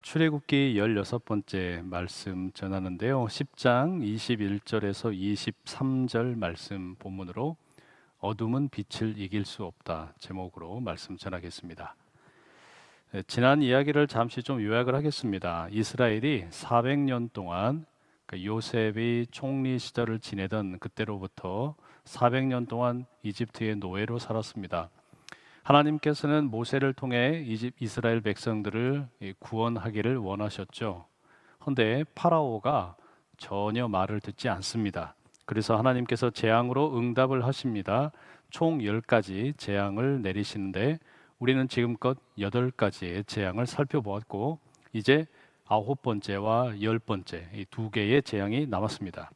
출애굽기 16번째 말씀 전하는데요. 10장 21절에서 23절 말씀 본문으로 어둠은 빛을 이길 수 없다 제목으로 말씀 전하겠습니다. 지난 이야기를 잠시 좀 요약을 하겠습니다. 이스라엘이 400년 동안 요셉이 총리 시절을 지내던 그때로부터 400년 동안 이집트의 노예로 살았습니다. 하나님께서는 모세를 통해 이스라엘 백성들을 구원하기를 원하셨죠. 그런데 파라오가 전혀 말을 듣지 않습니다. 그래서 하나님께서 재앙으로 응답을 하십니다. 총 10가지 재앙을 내리시는데 우리는 지금껏 8가지의 재앙을 살펴보았고 이제 9번째와 10번째 이 두 개의 재앙이 남았습니다.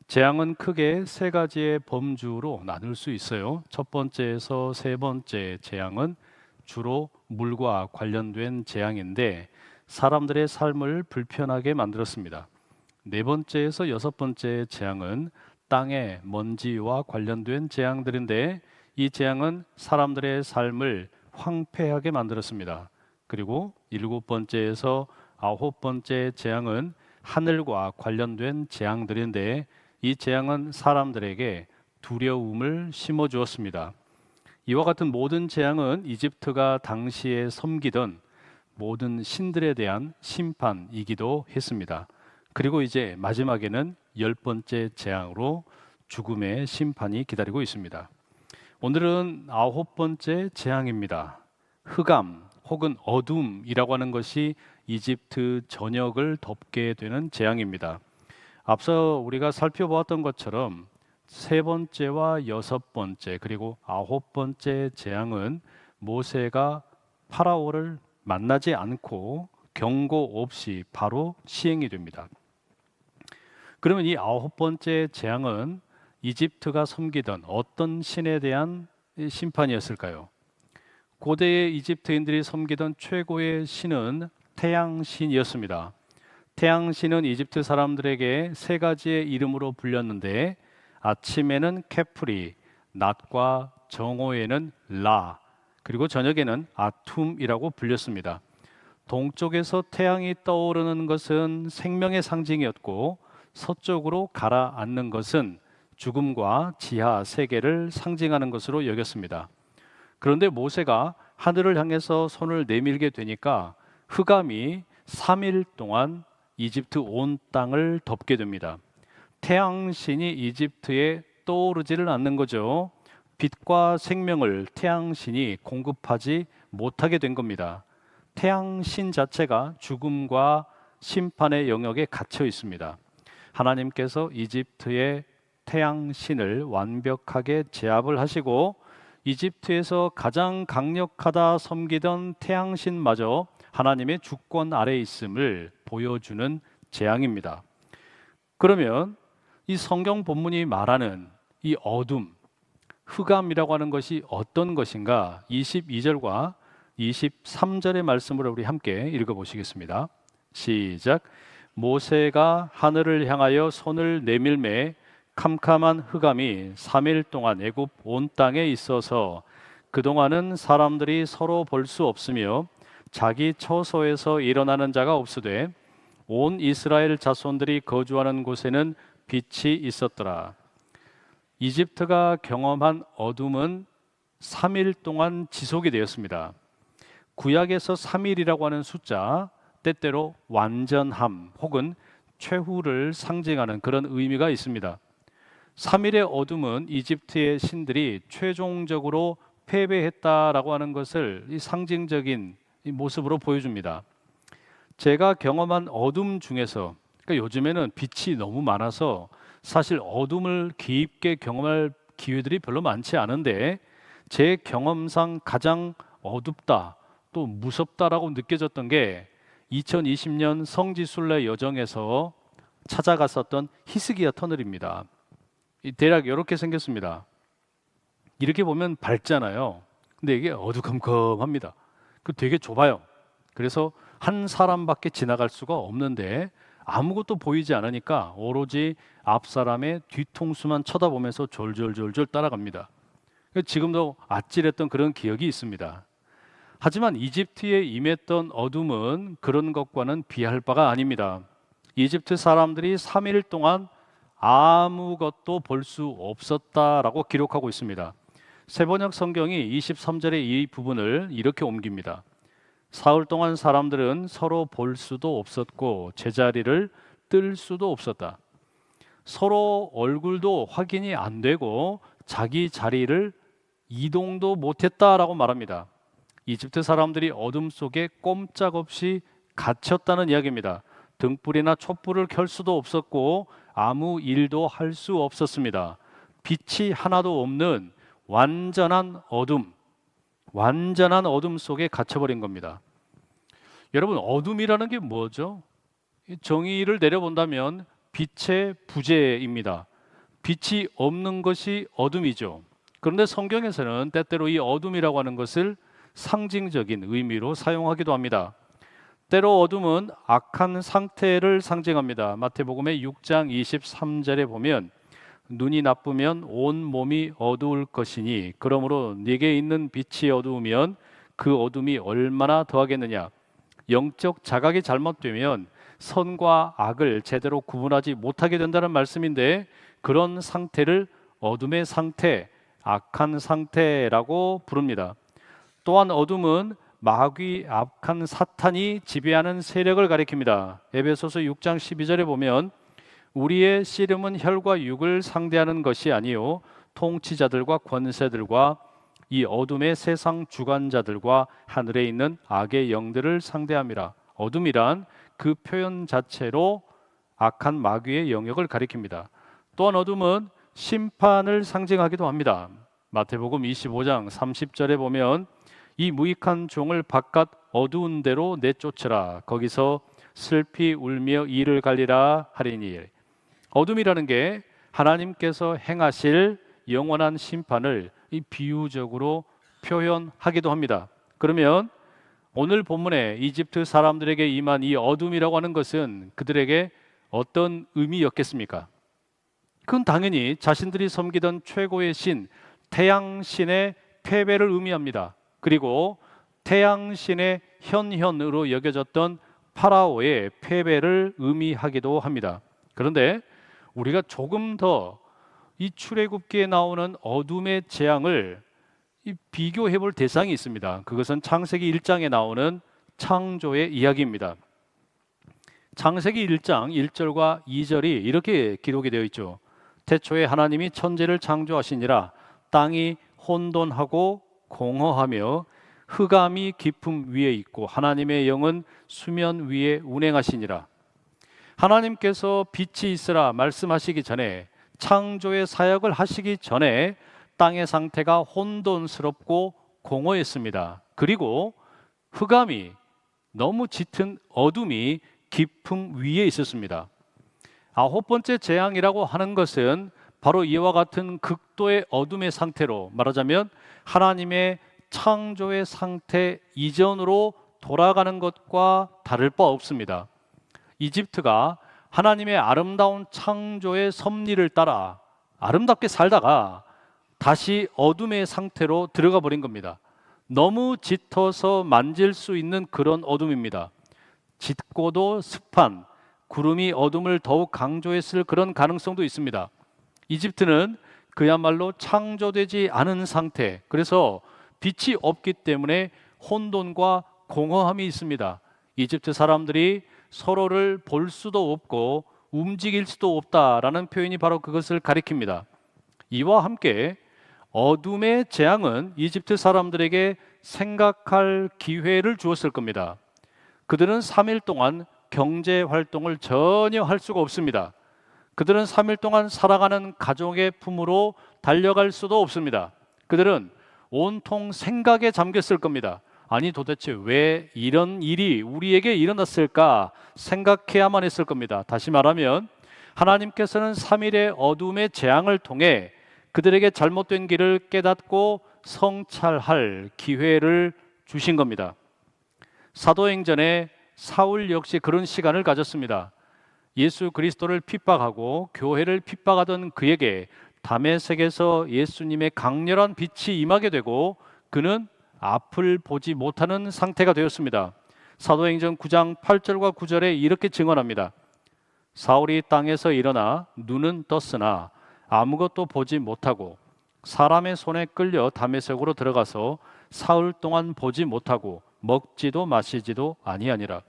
재앙은 크게 세 가지의 범주로 나눌 수 있어요. 첫 번째에서 세 번째 재앙은 주로 물과 관련된 재앙인데 사람들의 삶을 불편하게 만들었습니다. 네 번째에서 여섯 번째 재앙은 땅의 먼지와 관련된 재앙들인데 이 재앙은 사람들의 삶을 황폐하게 만들었습니다. 그리고 일곱 번째에서 아홉 번째 재앙은 하늘과 관련된 재앙들인데 이 재앙은 사람들에게 두려움을 심어주었습니다. 이와 같은 모든 재앙은 이집트가 당시에 섬기던 모든 신들에 대한 심판이기도 했습니다. 그리고 이제 마지막에는 10번째 재앙으로 죽음의 심판이 기다리고 있습니다. 오늘은 9번째 재앙입니다. 흑암 혹은 어둠이라고 하는 것이 이집트 전역을 덮게 되는 재앙입니다. 앞서 우리가 살펴보았던 것처럼 세 번째와 여섯 번째 그리고 아홉 번째 재앙은 모세가 파라오를 만나지 않고 경고 없이 바로 시행이 됩니다. 그러면 이 아홉 번째 재앙은 이집트가 섬기던 어떤 신에 대한 심판이었을까요? 고대의 이집트인들이 섬기던 최고의 신은 태양신이었습니다. 태양신은 이집트 사람들에게 세 가지의 이름으로 불렸는데 아침에는 케프리, 낮과 정오에는 라, 그리고 저녁에는 아툼이라고 불렸습니다. 동쪽에서 태양이 떠오르는 것은 생명의 상징이었고 서쪽으로 가라앉는 것은 죽음과 지하 세계를 상징하는 것으로 여겼습니다. 그런데 모세가 하늘을 향해서 손을 내밀게 되니까 흑암이 3일 동안 이집트 온 땅을 덮게 됩니다. 태양신이 이집트에 떠오르지를 않는 거죠. 빛과 생명을 태양신이 공급하지 못하게 된 겁니다. 태양신 자체가 죽음과 심판의 영역에 갇혀 있습니다. 하나님께서 이집트의 태양신을 완벽하게 제압을 하시고 이집트에서 가장 강력하다 섬기던 태양신마저 하나님의 주권 아래에 있음을 보여주는 재앙입니다. 그러면 이 성경 본문이 말하는 이 어둠, 흑암이라고 하는 것이 어떤 것인가? 22절과 23절의 말씀을 우리 함께 읽어보시겠습니다. 시작. 모세가 하늘을 향하여 손을 내밀매 캄캄한 흑암이 3일 동안 애굽 온 땅에 있어서 그동안은 사람들이 서로 볼 수 없으며 자기 처소에서 일어나는 자가 없으되 온 이스라엘 자손들이 거주하는 곳에는 빛이 있었더라. 이집트가 경험한 어둠은 3일 동안 지속이 되었습니다. 구약에서 3일이라고 하는 숫자, 때때로 완전함 혹은 최후를 상징하는 그런 의미가 있습니다. 3일의 어둠은 이집트의 신들이 최종적으로 패배했다라고 하는 것을 이 상징적인 이 모습으로 보여줍니다. 제가 경험한 어둠 중에서 그러니까 요즘에는 빛이 너무 많아서 사실 어둠을 깊게 경험할 기회들이 별로 많지 않은데 제 경험상 가장 어둡다 또 무섭다라고 느껴졌던 게 2020년 성지순례 여정에서 찾아갔었던 히스기야 터널입니다. 대략 이렇게 생겼습니다. 이렇게 보면 밝잖아요. 근데 이게 어두컴컴합니다. 그 되게 좁아요. 그래서 한 사람밖에 지나갈 수가 없는데 아무것도 보이지 않으니까 오로지 앞 사람의 뒤통수만 쳐다보면서 졸졸졸졸 따라갑니다. 지금도 아찔했던 그런 기억이 있습니다. 하지만 이집트에 임했던 어둠은 그런 것과는 비할 바가 아닙니다. 이집트 사람들이 3일 동안 아무것도 볼 수 없었다라고 기록하고 있습니다. 세번역 성경이 23절의 이 부분을 이렇게 옮깁니다. 사흘 동안 사람들은 서로 볼 수도 없었고 제자리를 뜰 수도 없었다. 서로 얼굴도 확인이 안 되고 자기 자리를 이동도 못했다라고 말합니다. 이집트 사람들이 어둠 속에 꼼짝없이 갇혔다는 이야기입니다. 등불이나 촛불을 켤 수도 없었고 아무 일도 할 수 없었습니다. 빛이 하나도 없는 완전한 어둠 속에 갇혀버린 겁니다. 여러분, 어둠이라는 게 뭐죠? 정의를 내려본다면 빛의 부재입니다. 빛이 없는 것이 어둠이죠. 그런데 성경에서는 때때로 이 어둠이라고 하는 것을 상징적인 의미로 사용하기도 합니다. 때로 어둠은 악한 상태를 상징합니다. 마태복음의 6장 23절에 보면 눈이 나쁘면 온 몸이 어두울 것이니 그러므로 네게 있는 빛이 어두우면 그 어둠이 얼마나 더하겠느냐. 영적 자각이 잘못되면 선과 악을 제대로 구분하지 못하게 된다는 말씀인데, 그런 상태를 어둠의 상태, 악한 상태라고 부릅니다. 또한 어둠은 마귀, 악한 사탄이 지배하는 세력을 가리킵니다. 에베소서 6장 12절에 보면 우리의 씨름은 혈과 육을 상대하는 것이 아니요 통치자들과 권세들과 이 어둠의 세상 주관자들과 하늘에 있는 악의 영들을 상대함이라. 어둠이란 그 표현 자체로 악한 마귀의 영역을 가리킵니다. 또한 어둠은 심판을 상징하기도 합니다. 마태복음 25장 30절에 보면 이 무익한 종을 바깥 어두운 데로 내쫓으라. 거기서 슬피 울며 이를 갈리라 하리니. 어둠이라는 게 하나님께서 행하실 영원한 심판을 이 비유적으로 표현하기도 합니다. 그러면 오늘 본문에 이집트 사람들에게 임한 이 어둠이라고 하는 것은 그들에게 어떤 의미였겠습니까? 그건 당연히 자신들이 섬기던 최고의 신 태양신의 패배를 의미합니다. 그리고 태양신의 현현으로 여겨졌던 파라오의 패배를 의미하기도 합니다. 그런데 우리가 조금 더 이 출애굽기에 나오는 어둠의 재앙을 비교해 볼 대상이 있습니다. 그것은 창세기 1장에 나오는 창조의 이야기입니다. 창세기 1장 1절과 2절이 이렇게 기록이 되어 있죠. 태초에 하나님이 천지를 창조하시니라. 땅이 혼돈하고 공허하며 흑암이 깊음 위에 있고 하나님의 영은 수면 위에 운행하시니라. 하나님께서 빛이 있으라 말씀하시기 전에, 창조의 사역을 하시기 전에 땅의 상태가 혼돈스럽고 공허했습니다. 그리고 흑암이, 너무 짙은 어둠이 깊음 위에 있었습니다. 9번째 재앙이라고 하는 것은 바로 이와 같은 극도의 어둠의 상태로, 말하자면 하나님의 창조의 상태 이전으로 돌아가는 것과 다를 바 없습니다. 이집트가 하나님의 아름다운 창조의 섭리를 따라 아름답게 살다가 다시 어둠의 상태로 들어가 버린 겁니다. 너무 짙어서 만질 수 있는 그런 어둠입니다. 짙고도 습한 구름이 어둠을 더욱 강조했을 그런 가능성도 있습니다. 이집트는 그야말로 창조되지 않은 상태, 그래서 빛이 없기 때문에 혼돈과 공허함이 있습니다. 이집트 사람들이 서로를 볼 수도 없고 움직일 수도 없다라는 표현이 바로 그것을 가리킵니다. 이와 함께 어둠의 재앙은 이집트 사람들에게 생각할 기회를 주었을 겁니다. 그들은 3일 동안 경제 활동을 전혀 할 수가 없습니다. 그들은 3일 동안 살아가는 가족의 품으로 달려갈 수도 없습니다. 그들은 온통 생각에 잠겼을 겁니다. 아니 도대체 왜 이런 일이 우리에게 일어났을까 생각해야만 했을 겁니다. 다시 말하면 하나님께서는 3일의 어둠의 재앙을 통해 그들에게 잘못된 길을 깨닫고 성찰할 기회를 주신 겁니다. 사도행전에 사울 역시 그런 시간을 가졌습니다. 예수 그리스도를 핍박하고 교회를 핍박하던 그에게 다메섹에서 예수님의 강렬한 빛이 임하게 되고 그는 앞을 보지 못하는 상태가 되었습니다. 사도행전 9장 8절과 9절에 이렇게 증언합니다. 사울이 땅에서 일어나 눈은 떴으나 아무것도 보지 못하고 사람의 손에 끌려 다메섹으로 들어가서 사흘 동안 보지 못하고 먹지도 마시지도 아니하니라.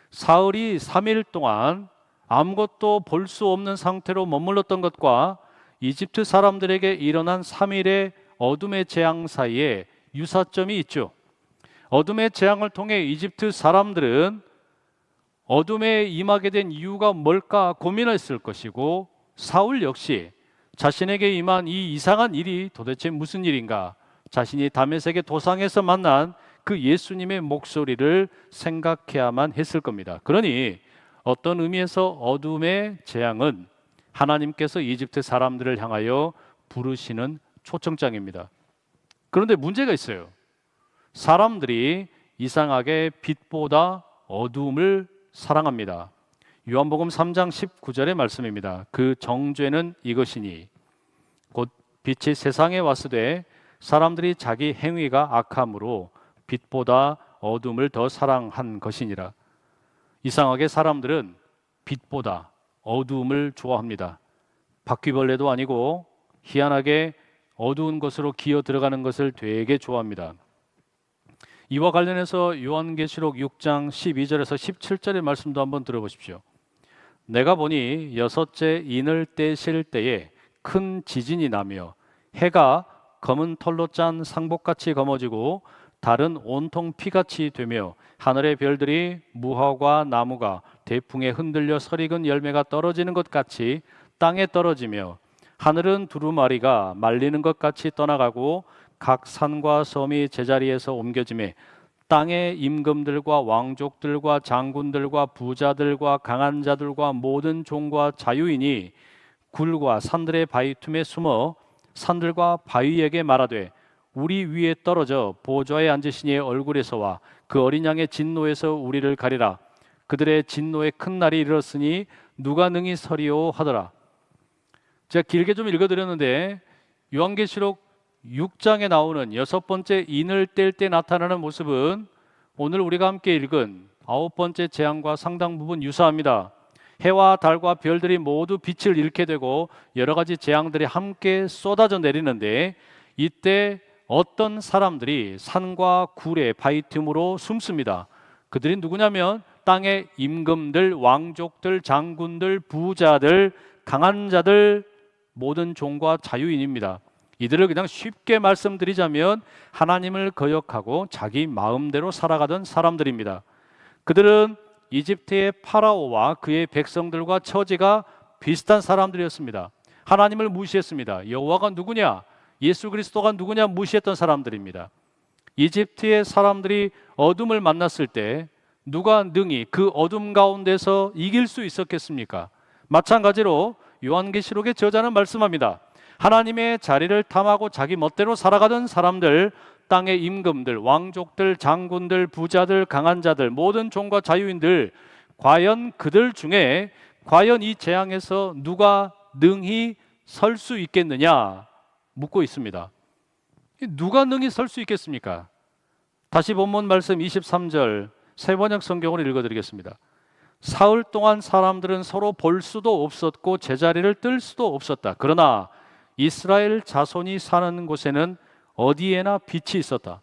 사흘이 3일 동안 아무것도 볼 수 없는 상태로 머물렀던 것과 이집트 사람들에게 일어난 3일의 어둠의 재앙 사이에 유사점이 있죠. 어둠의 재앙을 통해 이집트 사람들은 어둠에 임하게 된 이유가 뭘까 고민했을 것이고, 사울 역시 자신에게 임한 이 이상한 일이 도대체 무슨 일인가, 자신이 다메섹의 도상에서 만난 그 예수님의 목소리를 생각해야만 했을 겁니다. 그러니 어떤 의미에서 어둠의 재앙은 하나님께서 이집트 사람들을 향하여 부르시는 초청장입니다. 그런데 문제가 있어요. 사람들이 이상하게 빛보다 어둠을 사랑합니다. 요한복음 3장 19절의 말씀입니다. 그 정죄는 이것이니 곧 빛이 세상에 왔으되 사람들이 자기 행위가 악함으로 빛보다 어둠을 더 사랑한 것이니라. 이상하게 사람들은 빛보다 어두움을 좋아합니다. 바퀴벌레도 아니고 희한하게 어두운 곳으로 기어 들어가는 것을 되게 좋아합니다. 이와 관련해서 요한계시록 6장 12절에서 17절의 말씀도 한번 들어보십시오. 내가 보니 여섯째 인을 떼실 때에 큰 지진이 나며 해가 검은 털로 짠 상복같이 검어지고 달은 온통 피같이 되며 하늘의 별들이 무화과 나무가 대풍에 흔들려 설익은 열매가 떨어지는 것 같이 땅에 떨어지며 하늘은 두루마리가 말리는 것 같이 떠나가고 각 산과 섬이 제자리에서 옮겨지매 땅의 임금들과 왕족들과 장군들과 부자들과 강한 자들과 모든 종과 자유인이 굴과 산들의 바위 틈에 숨어 산들과 바위에게 말하되 우리 위에 떨어져 보좌에 앉으신 이의 얼굴에서와 그 어린 양의 진노에서 우리를 가리라. 그들의 진노의 큰 날이 이르렀으니 누가 능히 서리오 하더라. 제가 길게 좀 읽어드렸는데 요한계시록 6장에 나오는 여섯 번째 인을 뗄 때 나타나는 모습은 오늘 우리가 함께 읽은 아홉 번째 재앙과 상당 부분 유사합니다. 해와 달과 별들이 모두 빛을 잃게 되고 여러 가지 재앙들이 함께 쏟아져 내리는데, 이때 어떤 사람들이 산과 굴의 바위 틈으로 숨습니다. 그들이 누구냐면 땅의 임금들, 왕족들, 장군들, 부자들, 강한 자들, 모든 종과 자유인입니다. 이들을 그냥 쉽게 말씀드리자면 하나님을 거역하고 자기 마음대로 살아가던 사람들입니다. 그들은 이집트의 파라오와 그의 백성들과 처지가 비슷한 사람들이었습니다. 하나님을 무시했습니다. 여호와가 누구냐? 예수 그리스도가 누구냐 무시했던 사람들입니다. 이집트의 사람들이 어둠을 만났을 때 누가 능히 그 어둠 가운데서 이길 수 있었겠습니까? 마찬가지로 요한계시록의 저자는 말씀합니다. 하나님의 자리를 탐하고 자기 멋대로 살아가던 사람들, 땅의 임금들, 왕족들, 장군들, 부자들, 강한 자들, 모든 종과 자유인들, 과연 그들 중에 과연 이 재앙에서 누가 능히 설 수 있겠느냐 묻고 있습니다. 누가 능히 설 수 있겠습니까? 다시 본문 말씀 23절 새번역 성경으로 읽어드리겠습니다. 사흘 동안 사람들은 서로 볼 수도 없었고 제자리를 뜰 수도 없었다. 그러나 이스라엘 자손이 사는 곳에는 어디에나 빛이 있었다.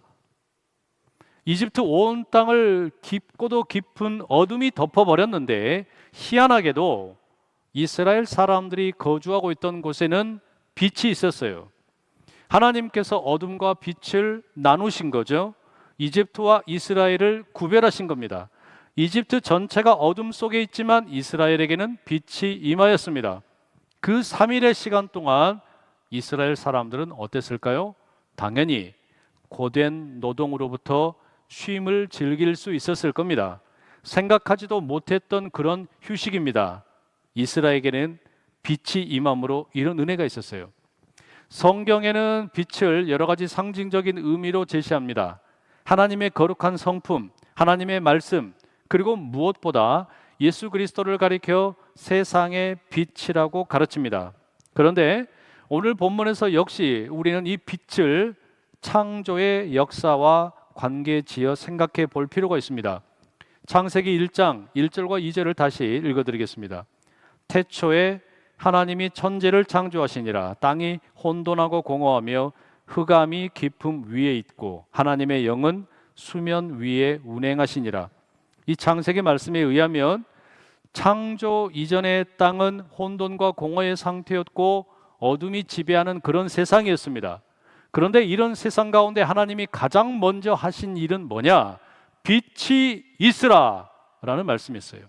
이집트 온 땅을 깊고도 깊은 어둠이 덮어버렸는데 희한하게도 이스라엘 사람들이 거주하고 있던 곳에는 빛이 있었어요. 하나님께서 어둠과 빛을 나누신 거죠. 이집트와 이스라엘을 구별하신 겁니다. 이집트 전체가 어둠 속에 있지만 이스라엘에게는 빛이 임하였습니다. 그 3일의 시간 동안 이스라엘 사람들은 어땠을까요? 당연히 고된 노동으로부터 쉼을 즐길 수 있었을 겁니다. 생각하지도 못했던 그런 휴식입니다. 이스라엘에게는 빛이 임함으로 이런 은혜가 있었어요. 성경에는 빛을 여러 가지 상징적인 의미로 제시합니다. 하나님의 거룩한 성품, 하나님의 말씀, 그리고 무엇보다 예수 그리스도를 가리켜 세상의 빛이라고 가르칩니다. 그런데 오늘 본문에서 역시 우리는 이 빛을 창조의 역사와 관계 지어 생각해 볼 필요가 있습니다. 창세기 1장 1절과 2절을 다시 읽어드리겠습니다. 태초에 하나님이 천지를 창조하시니라. 땅이 혼돈하고 공허하며 흑암이 깊음 위에 있고 하나님의 영은 수면 위에 운행하시니라. 이 창세기 말씀에 의하면 창조 이전의 땅은 혼돈과 공허의 상태였고 어둠이 지배하는 그런 세상이었습니다. 그런데 이런 세상 가운데 하나님이 가장 먼저 하신 일은 뭐냐? 빛이 있으라 라는 말씀이었어요.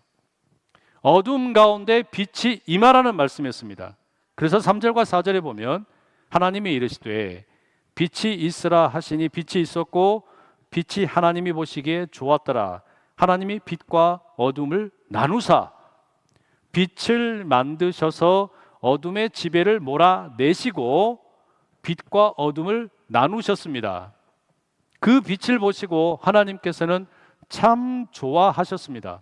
어둠 가운데 빛이 임하라는 말씀이었습니다. 그래서 3절과 4절에 보면 하나님이 이르시되 빛이 있으라 하시니 빛이 있었고 빛이 하나님이 보시기에 좋았더라. 하나님이 빛과 어둠을 나누사 빛을 만드셔서 어둠의 지배를 몰아내시고 빛과 어둠을 나누셨습니다. 그 빛을 보시고 하나님께서는 참 좋아하셨습니다.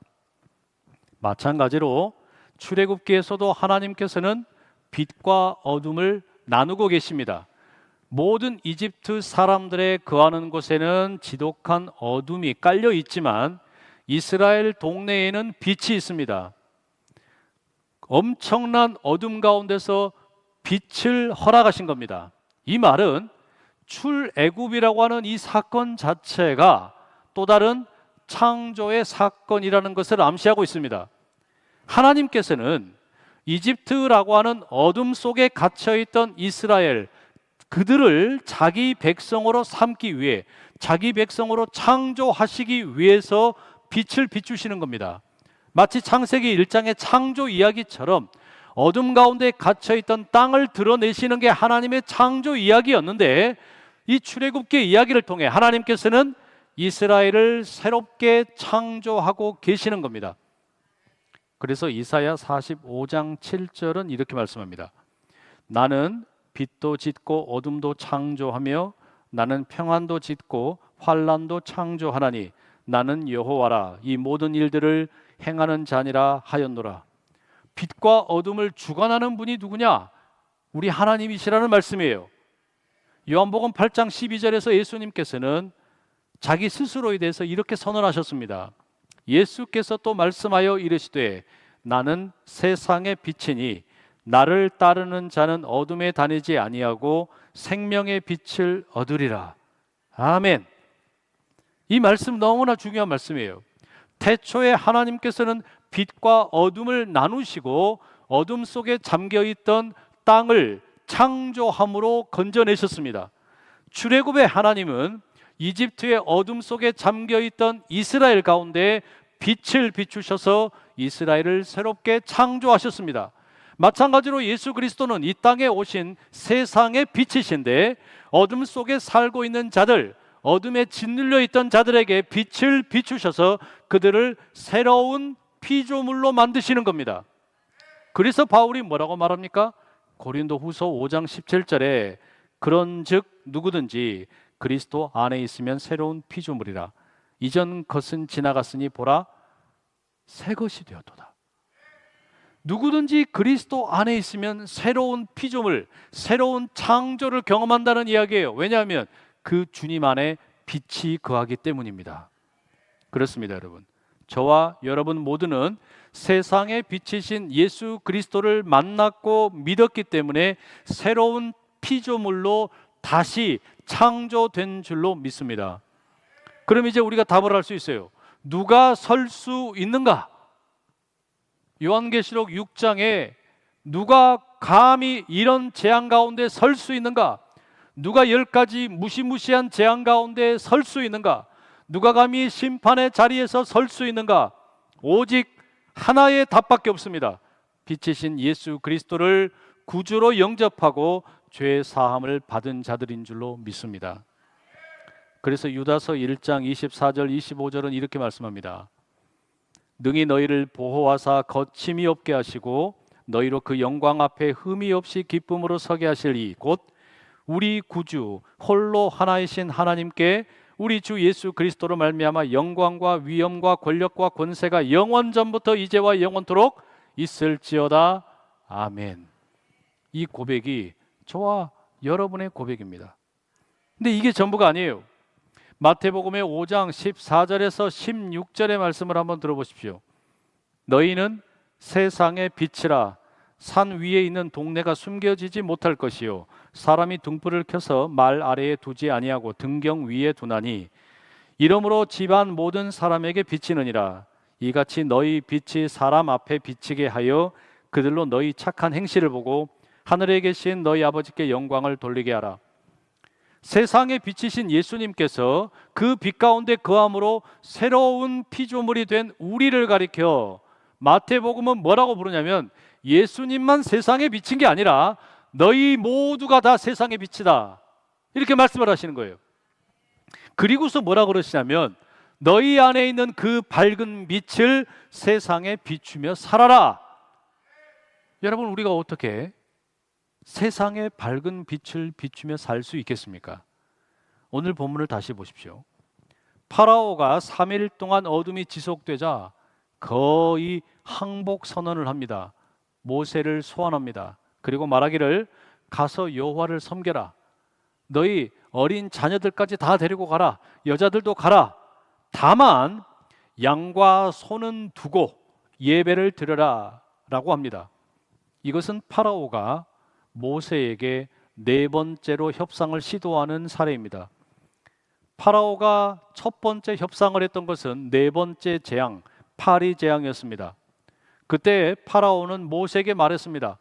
마찬가지로 출애굽기에서도 하나님께서는 빛과 어둠을 나누고 계십니다. 모든 이집트 사람들의 거하는 곳에는 지독한 어둠이 깔려 있지만 이스라엘 동네에는 빛이 있습니다. 엄청난 어둠 가운데서 빛을 허락하신 겁니다. 이 말은 출애굽이라고 하는 이 사건 자체가 또 다른 창조의 사건이라는 것을 암시하고 있습니다. 하나님께서는 이집트라고 하는 어둠 속에 갇혀있던 이스라엘, 그들을 자기 백성으로 삼기 위해, 자기 백성으로 창조하시기 위해서 빛을 비추시는 겁니다. 마치 창세기 1장의 창조 이야기처럼 어둠 가운데 갇혀있던 땅을 드러내시는 게 하나님의 창조 이야기였는데, 이 출애굽기 이야기를 통해 하나님께서는 이스라엘을 새롭게 창조하고 계시는 겁니다. 그래서 이사야 45장 7절은 이렇게 말씀합니다. 나는 빛도 짓고 어둠도 창조하며 나는 평안도 짓고 환난도 창조하나니 나는 여호와라. 이 모든 일들을 행하는 자니라 하였노라. 빛과 어둠을 주관하는 분이 누구냐? 우리 하나님이시라는 말씀이에요. 요한복음 8장 12절에서 예수님께서는 자기 스스로에 대해서 이렇게 선언하셨습니다. 예수께서 또 말씀하여 이르시되 나는 세상의 빛이니 나를 따르는 자는 어둠에 다니지 아니하고 생명의 빛을 얻으리라. 아멘. 이 말씀 너무나 중요한 말씀이에요. 태초에 하나님께서는 빛과 어둠을 나누시고 어둠 속에 잠겨있던 땅을 창조함으로 건져내셨습니다. 출애굽의 하나님은 이집트의 어둠 속에 잠겨있던 이스라엘 가운데 빛을 비추셔서 이스라엘을 새롭게 창조하셨습니다. 마찬가지로 예수 그리스도는 이 땅에 오신 세상의 빛이신데 어둠 속에 살고 있는 자들, 어둠에 짓눌려 있던 자들에게 빛을 비추셔서 그들을 새로운 피조물로 만드시는 겁니다. 그래서 바울이 뭐라고 말합니까? 고린도후서 5장 17절에 그런즉 누구든지 그리스도 안에 있으면 새로운 피조물이라. 이전 것은 지나갔으니 보라 새 것이 되었도다. 누구든지 그리스도 안에 있으면 새로운 피조물, 새로운 창조를 경험한다는 이야기예요. 왜냐하면 그 주님 안에 빛이 거하기 때문입니다. 그렇습니다, 여러분. 저와 여러분 모두는 세상의 빛이신 예수 그리스도를 만났고 믿었기 때문에 새로운 피조물로 다시 창조된 줄로 믿습니다. 그럼 이제 우리가 답을 할 수 있어요. 누가 설 수 있는가? 요한계시록 6장에 누가 감히 이런 재앙 가운데 설 수 있는가? 누가 10가지 무시무시한 재앙 가운데 설 수 있는가? 누가 감히 심판의 자리에서 설 수 있는가? 오직 하나의 답밖에 없습니다. 빛이신 예수 그리스도를 구주로 영접하고 죄 사함을 받은 자들인 줄로 믿습니다. 그래서 유다서 1장 24절 25절은 이렇게 말씀합니다. 능히 너희를 보호하사 거침이 없게 하시고 너희로 그 영광 앞에 흠이 없이 기쁨으로 서게 하실 이 곧 우리 구주 홀로 하나이신 하나님께 우리 주 예수 그리스도로 말미암아 영광과 위엄과 권력과 권세가 영원 전부터 이제와 영원토록 있을지어다. 아멘. 이 고백이 저와 여러분의 고백입니다. 근데 이게 전부가 아니에요. 마태복음의 5장 14절에서 16절의 말씀을 한번 들어보십시오. 너희는 세상의 빛이라. 산 위에 있는 동네가 숨겨지지 못할 것이요 사람이 등불을 켜서 말 아래에 두지 아니하고 등경 위에 두나니 이러므로 집안 모든 사람에게 비치느니라. 이같이 너희 빛이 사람 앞에 비치게 하여 그들로 너희 착한 행실을 보고 하늘에 계신 너희 아버지께 영광을 돌리게 하라. 세상에 비치신 예수님께서 그 빛 가운데 거함으로 새로운 피조물이 된 우리를 가리켜 마태복음은 뭐라고 부르냐면 예수님만 세상에 비친 게 아니라 너희 모두가 다 세상의 빛이다, 이렇게 말씀을 하시는 거예요. 그리고서 뭐라 그러시냐면 너희 안에 있는 그 밝은 빛을 세상에 비추며 살아라. 여러분, 우리가 어떻게 세상의 밝은 빛을 비추며 살 수 있겠습니까? 오늘 본문을 다시 보십시오. 파라오가 3일 동안 어둠이 지속되자 거의 항복 선언을 합니다. 모세를 소환합니다. 그리고 말하기를 가서 여호와를 섬겨라. 너희 어린 자녀들까지 다 데리고 가라. 여자들도 가라. 다만 양과 소는 두고 예배를 드려라 라고 합니다. 이것은 파라오가 모세에게 네 번째로 협상을 시도하는 사례입니다. 파라오가 첫 번째 협상을 했던 것은 네 번째 재앙, 파리 재앙이었습니다. 그때 파라오는 모세에게 말했습니다.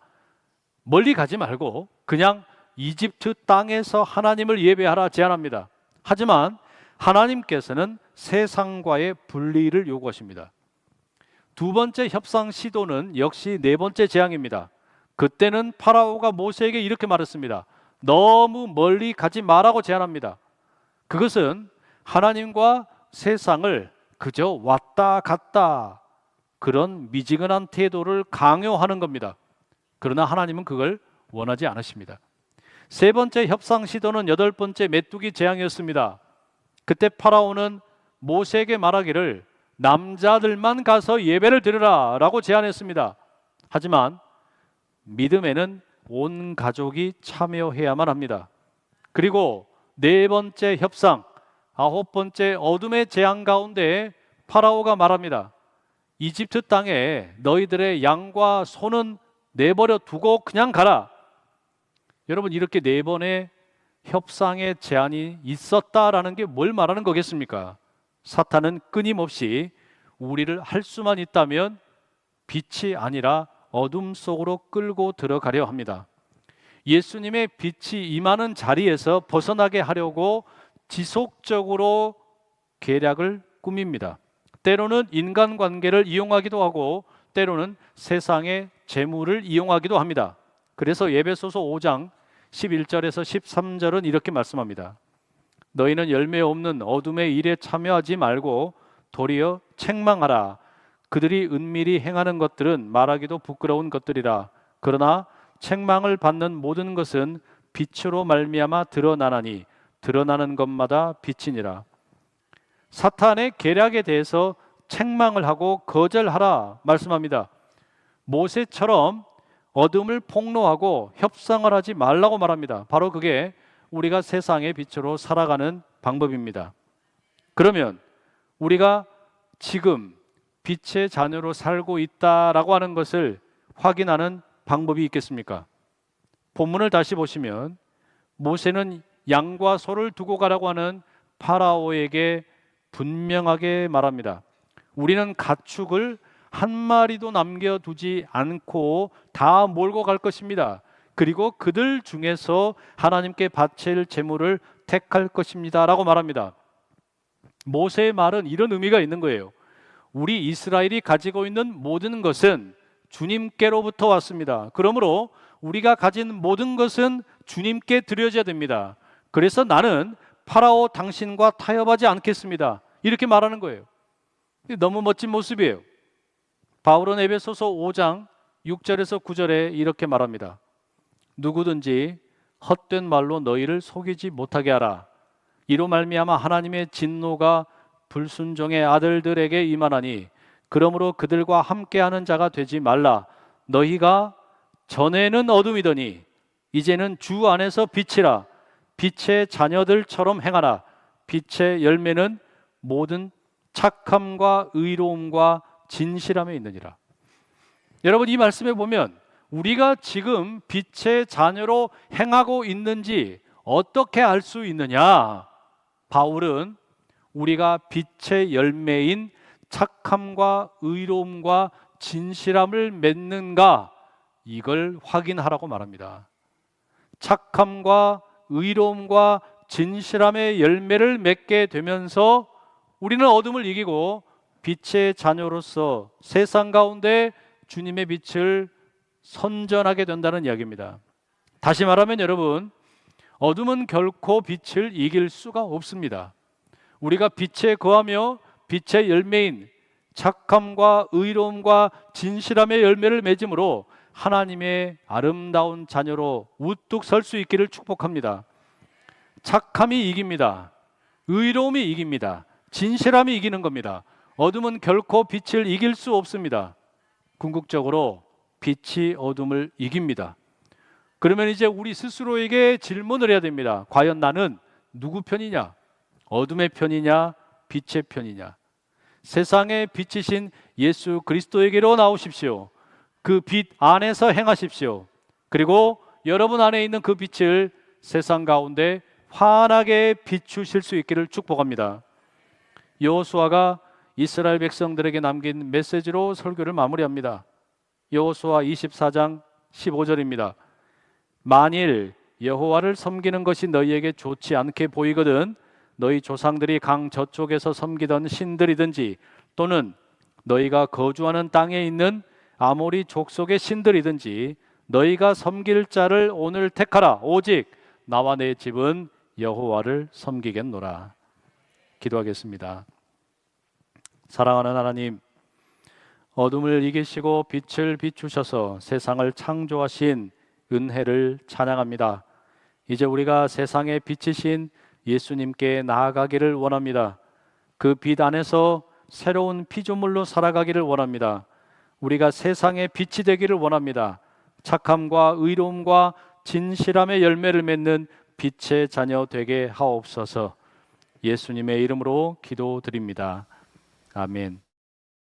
멀리 가지 말고 그냥 이집트 땅에서 하나님을 예배하라 제안합니다. 하지만 하나님께서는 세상과의 분리를 요구하십니다. 두 번째 협상 시도는 역시 네 번째 재앙입니다. 그때는 파라오가 모세에게 이렇게 말했습니다. 너무 멀리 가지 말라고 제안합니다. 그것은 하나님과 세상을 그저 왔다 갔다 그런 미지근한 태도를 강요하는 겁니다. 그러나 하나님은 그걸 원하지 않으십니다. 세 번째 협상 시도는 여덟 번째 메뚜기 재앙이었습니다. 그때 파라오는 모세에게 말하기를 남자들만 가서 예배를 드리라 라고 제안했습니다. 하지만 믿음에는 온 가족이 참여해야만 합니다. 그리고 네 번째 협상, 아홉 번째 어둠의 재앙 가운데 파라오가 말합니다. 이집트 땅에 너희들의 양과 소는 내버려 두고 그냥 가라. 여러분, 이렇게 네 번의 협상의 제안이 있었다라는 게 뭘 말하는 거겠습니까? 사탄은 끊임없이 우리를 할 수만 있다면 빛이 아니라 어둠 속으로 끌고 들어가려 합니다. 예수님의 빛이 임하는 자리에서 벗어나게 하려고 지속적으로 계략을 꾸밉니다. 때로는 인간관계를 이용하기도 하고 때로는 세상의 재물을 이용하기도 합니다. 그래서 에베소서 5장 11절에서 13절은 이렇게 말씀합니다. 너희는 열매 없는 어둠의 일에 참여하지 말고 도리어 책망하라. 그들이 은밀히 행하는 것들은 말하기도 부끄러운 것들이라. 그러나 책망을 받는 모든 것은 빛으로 말미암아 드러나나니 드러나는 것마다 빛이니라. 사탄의 계략에 대해서 책망을 하고 거절하라 말씀합니다. 모세처럼 어둠을 폭로하고 협상을 하지 말라고 말합니다. 바로 그게 우리가 세상의 빛으로 살아가는 방법입니다. 그러면 우리가 지금 빛의 자녀로 살고 있다라고 하는 것을 확인하는 방법이 있겠습니까? 본문을 다시 보시면 모세는 양과 소를 두고 가라고 하는 파라오에게 분명하게 말합니다. 우리는 가축을 한 마리도 남겨두지 않고 다 몰고 갈 것입니다. 그리고 그들 중에서 하나님께 바칠 제물을 택할 것입니다 라고 말합니다. 모세의 말은 이런 의미가 있는 거예요. 우리 이스라엘이 가지고 있는 모든 것은 주님께로부터 왔습니다. 그러므로 우리가 가진 모든 것은 주님께 드려져야 됩니다. 그래서 나는 파라오 당신과 타협하지 않겠습니다, 이렇게 말하는 거예요. 너무 멋진 모습이에요. 바울은 에베소서 5장 6절에서 9절에 이렇게 말합니다. 누구든지 헛된 말로 너희를 속이지 못하게 하라. 이로 말미암아 하나님의 진노가 불순종의 아들들에게 임하나니 그러므로 그들과 함께하는 자가 되지 말라. 너희가 전에는 어둠이더니 이제는 주 안에서 빛이라. 빛의 자녀들처럼 행하라. 빛의 열매는 모든 착함과 의로움과 진실함에 있느니라. 여러분, 이 말씀에 보면 우리가 지금 빛의 자녀로 행하고 있는지 어떻게 알 수 있느냐? 바울은 우리가 빛의 열매인 착함과 의로움과 진실함을 맺는가, 이걸 확인하라고 말합니다. 착함과 의로움과 진실함의 열매를 맺게 되면서 우리는 어둠을 이기고 빛의 자녀로서 세상 가운데 주님의 빛을 선전하게 된다는 이야기입니다. 다시 말하면 여러분, 어둠은 결코 빛을 이길 수가 없습니다. 우리가 빛에 거하며 빛의 열매인 착함과 의로움과 진실함의 열매를 맺음으로 하나님의 아름다운 자녀로 우뚝 설 수 있기를 축복합니다. 착함이 이깁니다. 의로움이 이깁니다. 진실함이 이기는 겁니다. 어둠은 결코 빛을 이길 수 없습니다. 궁극적으로 빛이 어둠을 이깁니다. 그러면 이제 우리 스스로에게 질문을 해야 됩니다. 과연 나는 누구 편이냐? 어둠의 편이냐? 빛의 편이냐? 세상의 빛이신 예수 그리스도에게로 나오십시오. 그 빛 안에서 행하십시오. 그리고 여러분 안에 있는 그 빛을 세상 가운데 환하게 비추실 수 있기를 축복합니다. 여호수아가 이스라엘 백성들에게 남긴 메시지로 설교를 마무리합니다. 여호수아 24장 15절입니다. 만일 여호와를 섬기는 것이 너희에게 좋지 않게 보이거든 너희 조상들이 강 저쪽에서 섬기던 신들이든지 또는 너희가 거주하는 땅에 있는 아모리 족속의 신들이든지 너희가 섬길 자를 오늘 택하라. 오직 나와 내 집은 여호와를 섬기겠노라. 기도하겠습니다. 사랑하는 하나님, 어둠을 이기시고 빛을 비추셔서 세상을 창조하신 은혜를 찬양합니다. 이제 우리가 세상의 빛이신 예수님께 나아가기를 원합니다. 그 빛 안에서 새로운 피조물로 살아가기를 원합니다. 우리가 세상의 빛이 되기를 원합니다. 착함과 의로움과 진실함의 열매를 맺는 빛의 자녀 되게 하옵소서. 예수님의 이름으로 기도드립니다. 아멘.